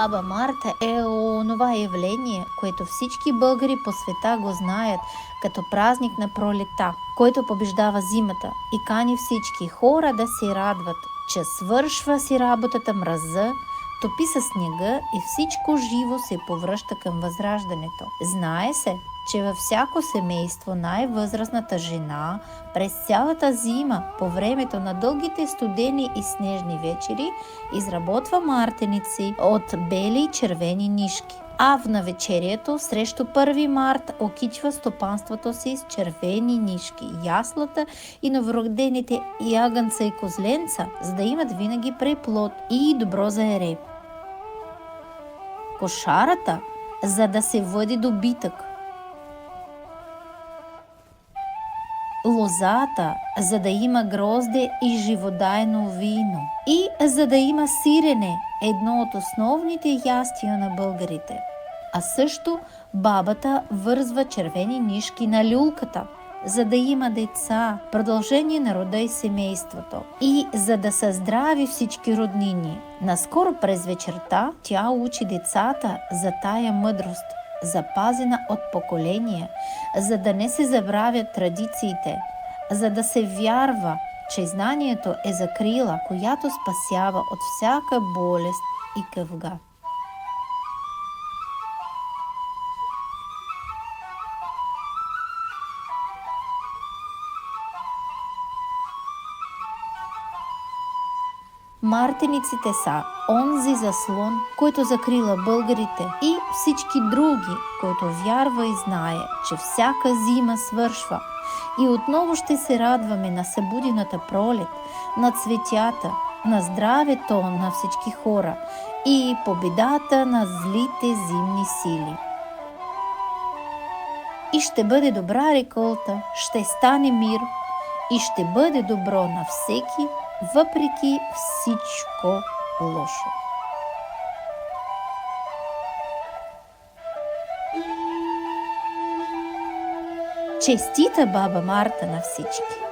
Баба Марта е онова явление, което всички българи по света го знаят като празник на пролета, който побеждава зимата и кани всички хора да се радват, че свършва си работата мраза, топи със снега и всичко живо се повръща към възраждането. Знае се, че във всяко семейство най-възрастната жена през цялата зима, по времето на дългите студени и снежни вечери, изработва мартеници от бели и червени нишки. А в навечерието срещу 1 март окичва стопанството си с червени нишки, яслата и новородените ягънца и козленца, за да имат винаги преплод и добро заере. Кошарата, за да се води добитък. Лозата, за да има грозде и живодайно вино. И за да има сирене, едно от основните ястия на българите. А също бабата вързва червени нишки на люлката, за да има деца, продължение на рода и семейството. И за да са здрави всички роднини. Наскоро през вечерта тя учи децата за тая мъдрост, запазена от поколения, за да не се забравят традициите, за да се вярва, че знанието е закрила, която спасява от всяка болест и къвга. Мартениците са онзи заслон, който закрила българите и всички други, който вярва и знае, че всяка зима свършва и отново ще се радваме на събудената пролет, на цветята, на здравето на всички хора и победата на злите зимни сили. И ще бъде добра реколта, ще стане мир и ще бъде добро на всеки, въпреки всичко лошо. Честита баба Марта на всички!